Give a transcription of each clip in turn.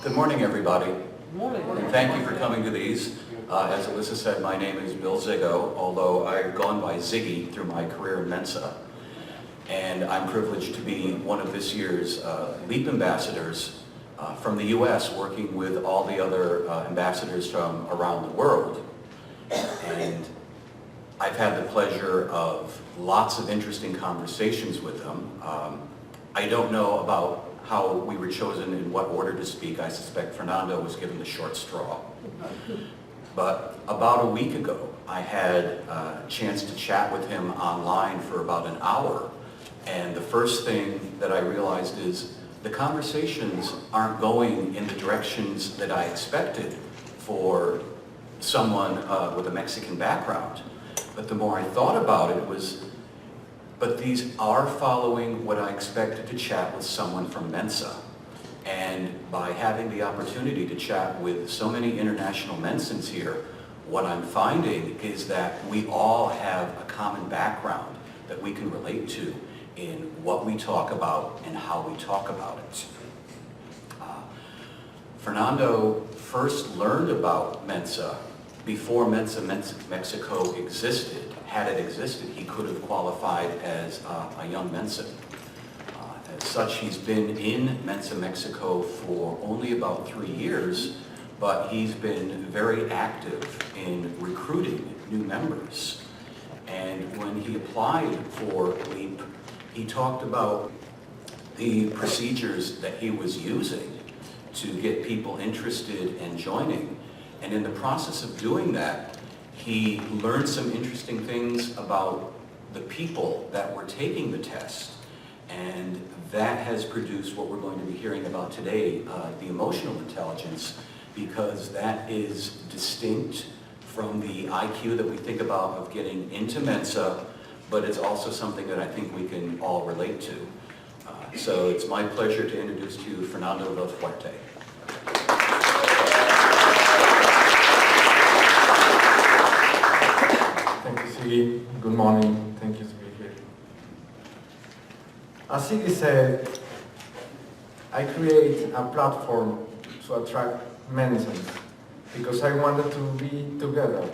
Good morning, everybody. Good morning. And thank you for coming to these. As Alyssa said, my name is Bill Ziggo, although I've gone by Ziggy through my career in Mensa. And I'm privileged to be one of this year's LEAP ambassadors from the US, working with all the other ambassadors from around the world. And I've had the pleasure of lots of interesting conversations with them. I don't know about how we were chosen in what order to speak. I suspect Fernando was given the short straw. But about a week ago, I had a chance to chat with him online for about an hour. And the first thing that I realized is the conversations aren't going in the directions that I expected for someone with a Mexican background. But the more I thought about it but these are following what I expected to chat with someone from Mensa. And by having the opportunity to chat with so many international mensans here, what I'm finding is that we all have a common background that we can relate to in what we talk about and how we talk about it. Fernando first learned about Mensa before Mensa Mexico existed. Had it existed, he could have qualified as a young Mensa. As such, he's been in Mensa Mexico for only about 3 years, but he's been very active in recruiting new members. And when he applied for LEAP, he talked about the procedures that he was using to get people interested in joining. And in the process of doing that, he learned some interesting things about the people that were taking the test. And that has produced what we're going to be hearing about today, the emotional intelligence, because that is distinct from the IQ that we think about of getting into Mensa, but it's also something that I think we can all relate to. So it's my pleasure to introduce to you Fernando Villafuerte. Thank you, Siggy. Good morning. Thank you to be here. As Siggy said, I create a platform to attract mensans because I wanted to be together.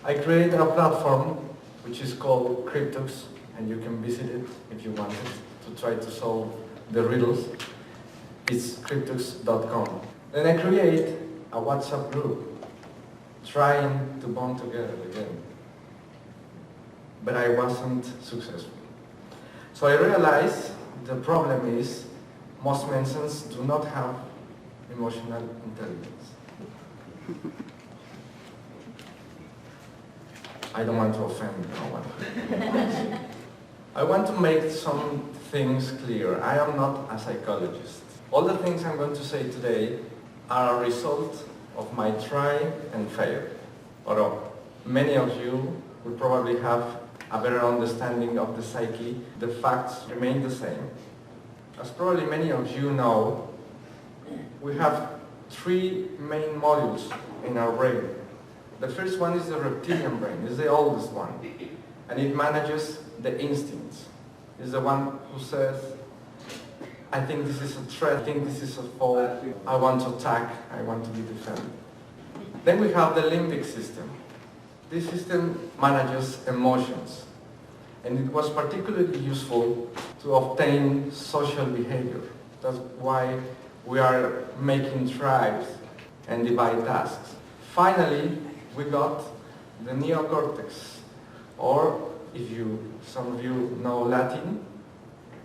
I create a platform which is called Cryptux, and you can visit it if you want it to try to solve the riddles. It's cryptux.com. Then I create a WhatsApp group trying to bond together again. But I wasn't successful. So I realized the problem is most mensans do not have emotional intelligence. I don't want to offend no one. I want to make some things clear. I am not a psychologist. All the things I'm going to say today are a result of my try and fail. Or many of you will probably have a better understanding of the psyche. The facts remain the same. As probably many of you know, we have 3 main modules in our brain. The first one is the reptilian brain. It's the oldest one. And it manages the instincts. It's the one who says, I think this is a threat, I think this is a fault, I want to attack, I want to be defended. Then we have the limbic system. This system manages emotions, and it was particularly useful to obtain social behavior. That's why we are making tribes and divide tasks. Finally, we got the neocortex, or if some of you know Latin,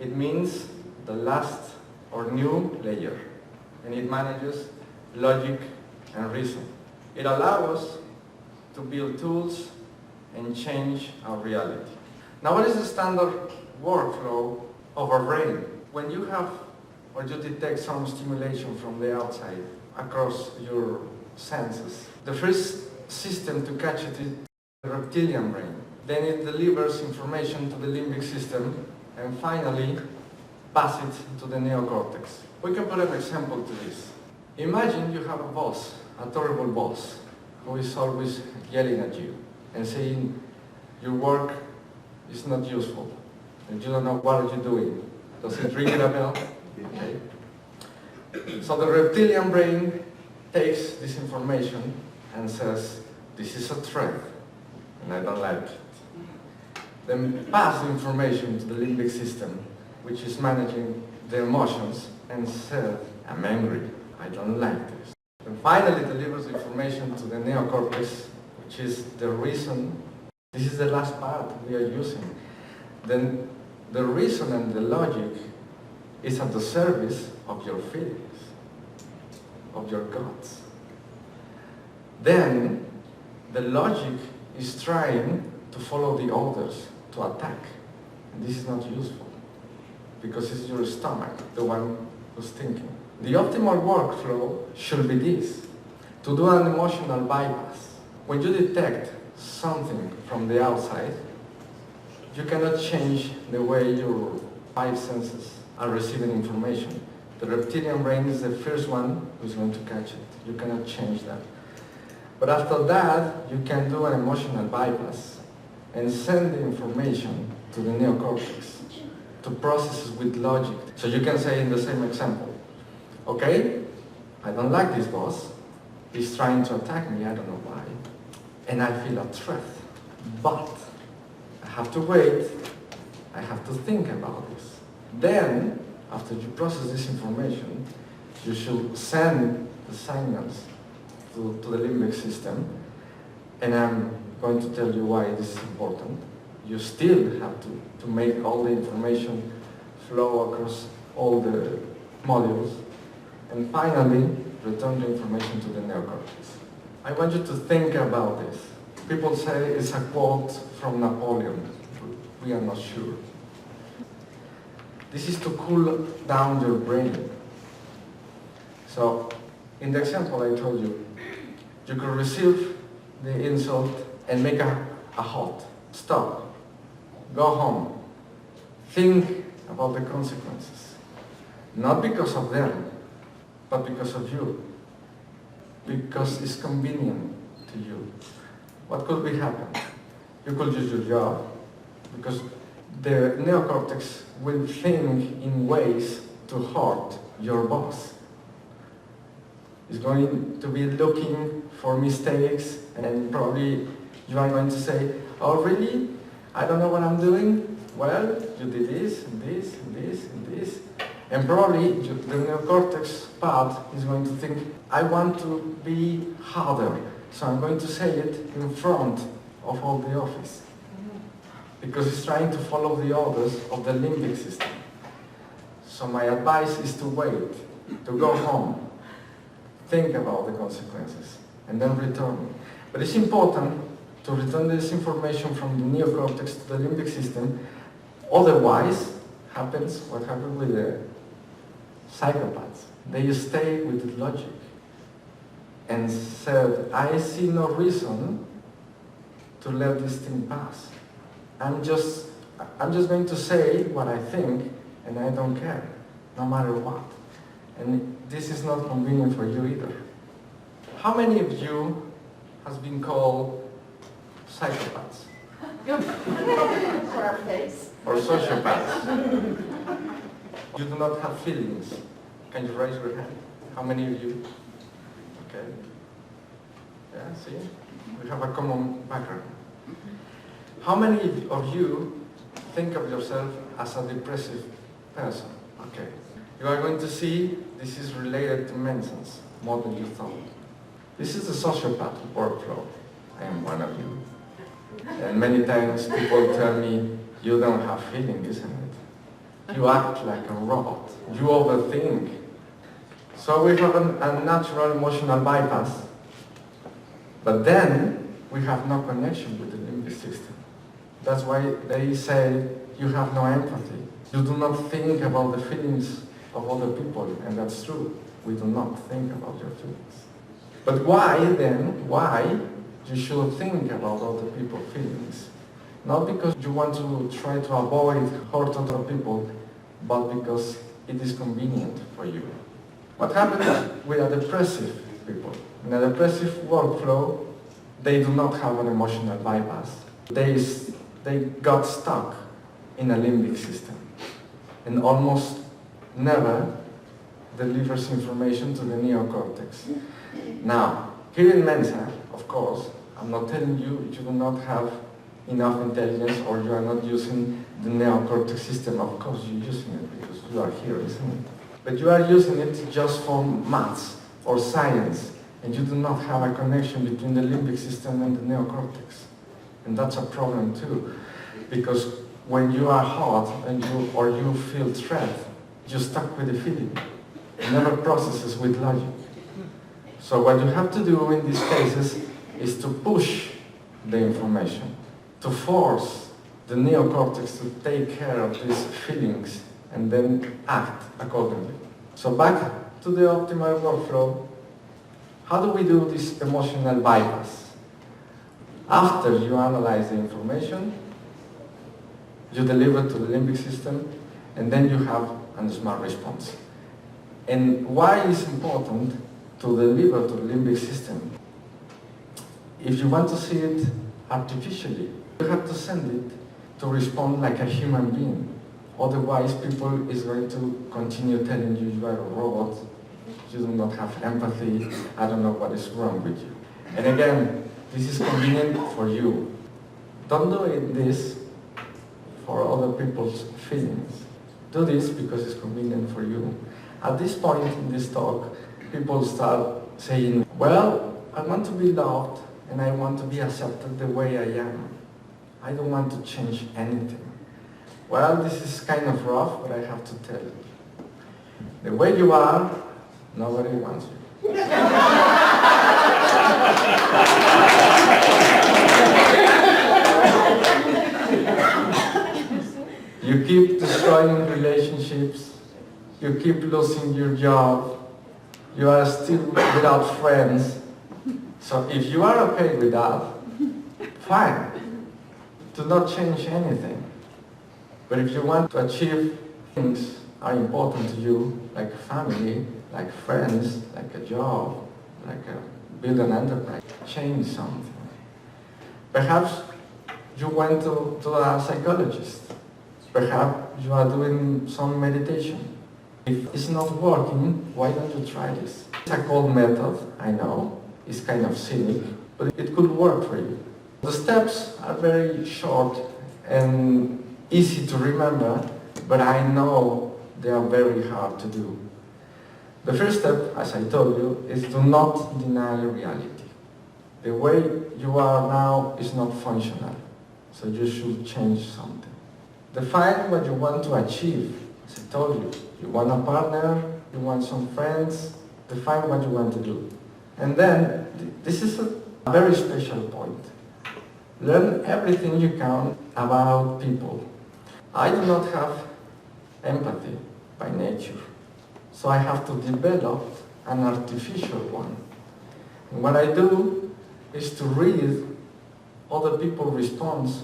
it means the last or new layer, and it manages logic and reason. It allows us to build tools and change our reality. Now, what is the standard workflow of our brain? When you have or you detect some stimulation from the outside across your senses, the first system to catch it is the reptilian brain. Then it delivers information to the limbic system and finally pass it to the neocortex. We can put an example to this. Imagine you have a boss, a terrible boss, who is always yelling at you and saying your work is not useful and you don't know what you're doing. Does it ring a bell? Okay. So the reptilian brain takes this information and says, this is a threat, and I don't like it. Then pass the information to the limbic system, which is managing the emotions, and says, I'm angry, I don't like this. And finally delivers information to the neocortex, which is the reason. This is the last part we are using. Then the reason and the logic is at the service of your feelings, of your guts. Then the logic is trying to follow the orders to attack. And this is not useful because it's your stomach, the one who's thinking. The optimal workflow should be this: to do an emotional bypass. When you detect something from the outside, you cannot change the way your five senses are receiving information. The reptilian brain is the first one who's going to catch it. You cannot change that. But after that, you can do an emotional bypass and send the information to the neocortex to process it with logic. So you can say in the same example, okay, I don't like this boss. He's trying to attack me, I don't know why. And I feel a threat. But I have to wait. I have to think about this. Then, after you process this information, you should send the signals to the limbic system. And I'm going to tell you why this is important. You still have to make all the information flow across all the modules. And finally, return the information to the neocortex. I want you to think about this. People say it's a quote from Napoleon. We are not sure. This is to cool down your brain. So, in the example I told you, you could receive the insult and make a halt. Stop. Go home. Think about the consequences. Not because of them, but because of you. Because it's convenient to you. What could be happen? You could lose your job because the neocortex will think in ways to hurt your boss. It's going to be looking for mistakes, and probably you are going to say, oh really? I don't know what I'm doing? Well, you did this, and this, and this, and this. And probably the neocortex part is going to think, I want to be harder, so I'm going to say it in front of all the office. Because it's trying to follow the orders of the limbic system. So my advice is to wait, to go home, think about the consequences, and then return. But it's important to return this information from the neocortex to the limbic system. Otherwise, happens what happened with the psychopaths. They stay with the logic and said, I see no reason to let this thing pass. I'm just going to say what I think, and I don't care, no matter what. And this is not convenient for you either. How many of you has been called psychopaths? Or sociopaths? You do not have feelings. Can you raise your hand? How many of you? Okay. Yeah, see? We have a common background. How many of you think of yourself as a depressive person? Okay. You are going to see this is related to mensans more than you thought. This is the sociopath workflow. I am one of you. And many times people tell me, you don't have feeling, isn't it? You act like a robot. You overthink. So we have a natural emotional bypass. But then we have no connection with the limbic system. That's why they say you have no empathy. You do not think about the feelings of other people, and that's true. We do not think about your feelings. But why then, why you should think about other people's feelings? Not because you want to try to avoid hurt other people, but because it is convenient for you. What happens with a depressive people? In a depressive workflow, they do not have an emotional bypass. They got stuck in a limbic system and almost never delivers information to the neocortex. Now, here in Mensa, of course, I'm not telling you you do not have enough intelligence or you are not using the neocortex system. Of course you're using it because you are here, isn't it? But you are using it just for maths or science, and you do not have a connection between the limbic system and the neocortex. And that's a problem too, because when you are hot and you feel threat, you're stuck with the feeling. It never processes with logic. So what you have to do in these cases is to push the information, to force the neocortex to take care of these feelings and then act accordingly. So back to the optimal workflow. How do we do this emotional bypass? After you analyze the information, you deliver to the limbic system, and then you have a smart response. And why is important to deliver to the limbic system? If you want to see it artificially, you have to send it to respond like a human being. Otherwise, people is going to continue telling you you are a robot, you do not have empathy, I don't know what is wrong with you. And again, this is convenient for you. Don't do this for other people's feelings. Do this because it's convenient for you. At this point in this talk, people start saying, well, I want to be loved and I want to be accepted the way I am. I don't want to change anything. Well, this is kind of rough, but I have to tell you. The way you are, nobody wants you. You keep destroying relationships, you keep losing your job, you are still without friends. So if you are okay with that, fine. Do not change anything. But if you want to achieve things are important to you, like family, like friends, like a job, like build an enterprise, change something. Perhaps you went to a psychologist. Perhaps you are doing some meditation. If it's not working, why don't you try this? It's a cold method, I know. It's kind of cynic, but it could work for you. The steps are very short and easy to remember, but I know they are very hard to do. The first step, as I told you, is do not deny reality. The way you are now is not functional, so you should change something. Define what you want to achieve. As I told you, you want a partner, you want some friends, define what you want to do. And then, this is a very special point. Learn everything you can about people. I do not have empathy by nature, so I have to develop an artificial one. And what I do is to read other people's response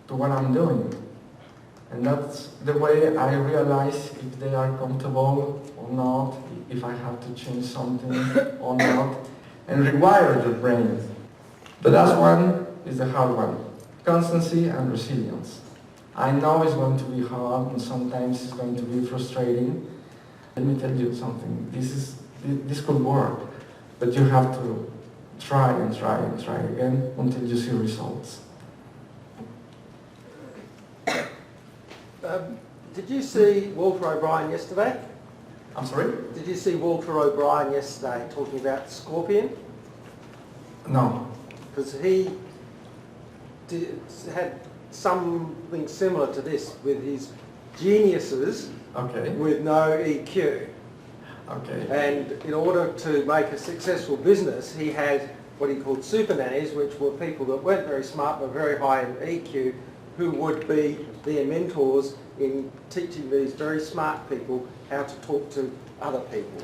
to what I'm doing. And that's the way I realize if they are comfortable or not, if I have to change something or not, and rewire the brain. The last one is the hard one, constancy and resilience. I know it's going to be hard and sometimes it's going to be frustrating. Let me tell you something, this could work, but you have to try and try and try again until you see results. Did you see Walter O'Brien yesterday? I'm sorry? Did you see Walter O'Brien yesterday talking about the scorpion? No. Because he had something similar to this with his geniuses Okay. with no EQ. Okay. And in order to make a successful business, he had what he called super nannies, which were people that weren't very smart but very high in EQ, who would be their mentors in teaching these very smart people how to talk to other people.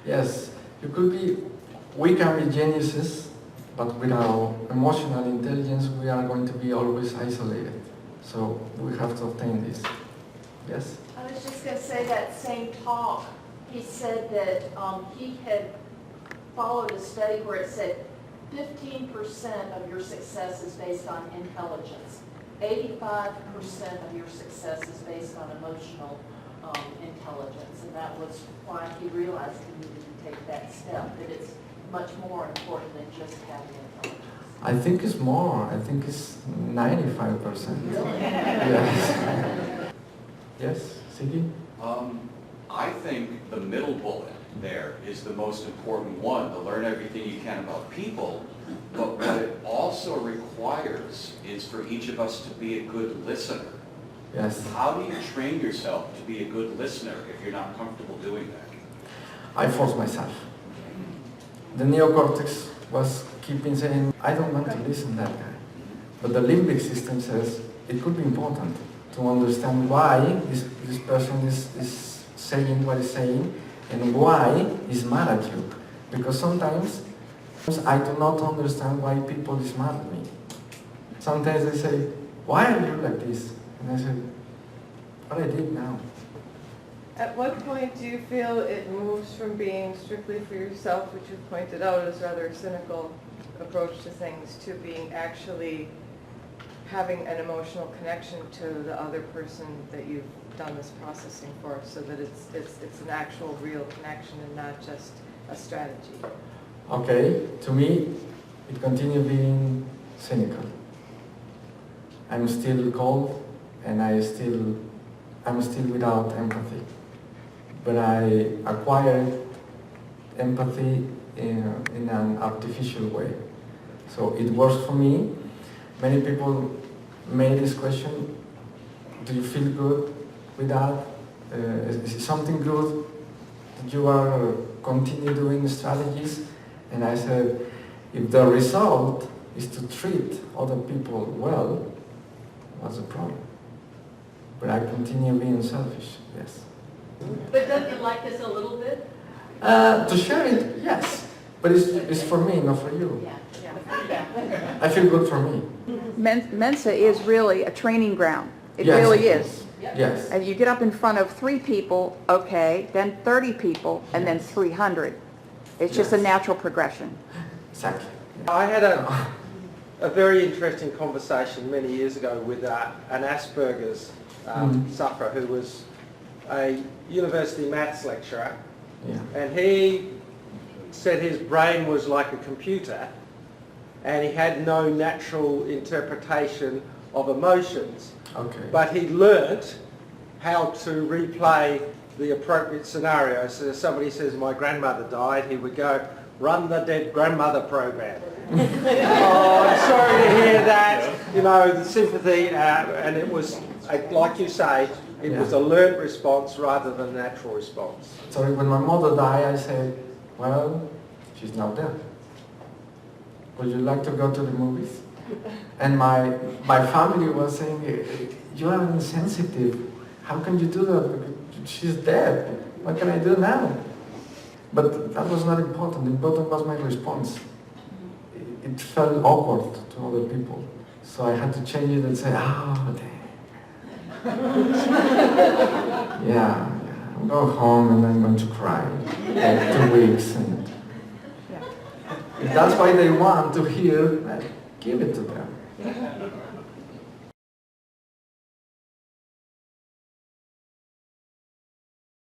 Yes, we can be geniuses, but with our emotional intelligence we are going to be always isolated. So we have to obtain this. Yes? I was just going to say that same talk, he said that he had followed a study where it said 15% of your success is based on intelligence. 85% of your success is based on emotional intelligence, and that was why he realized he needed to take that step, that it's much more important than just having intelligence. I think it's more. I think it's 95%. Yes. Yes, Siggy? I think the middle bullet there is the most important one, to learn everything you can about people, but what it also requires is for each of us to be a good listener. Yes. How do you train yourself to be a good listener if you're not comfortable doing that? I forced myself. The neocortex was keeping saying, I don't want to listen to that guy. But the limbic system says it could be important to understand why this person is saying what he's saying and why he's mad at you. Because sometimes I do not understand why people is mad at me. Sometimes they say, why are you like this? And I say, what I did now. At what point do you feel it moves from being strictly for yourself, which you've pointed out as rather a cynical approach to things, to being actually having an emotional connection to the other person that you've done this processing for, so that it's an actual real connection and not just a strategy? Okay, to me, it continues being cynical. I'm still cold and I'm still without empathy. But I acquired empathy in an artificial way. So it works for me. Many people made this question, do you feel good with that? Is it something good that you are continue doing strategies? And I said, if the result is to treat other people well, what's the problem? But I continue being selfish, yes. But don't you like this a little bit? To share it, yes. But it's for me, not for you. Yeah. I feel good for me. Mensa is really a training ground. It Yes, really it is. Yes. And you get up in front of 3 people, okay, then 30 people, and then 300. It's just a Yes. natural progression. Exactly. I had a very interesting conversation many years ago with an Asperger's sufferer who was a university maths lecturer, Yeah. and he said his brain was like a computer and he had no natural interpretation of emotions, Okay. but he learnt how to replay the appropriate scenario. So if somebody says, my grandmother died, he would go, run the dead grandmother program. Oh, I'm sorry to hear that. You know, the sympathy, and it was, like you say, it was a learnt response rather than a natural response. So when my mother died, I said, well, she's now dead. Would you like to go to the movies? And my family was saying, you are insensitive. How can you do that? She's dead. What can I do now? But that was not important. Important was my response. It felt awkward to other people. So I had to change it and say, oh, damn. Yeah, I'll go home and I'm going to cry for 2 weeks. And if that's why they want to hear, give it to them.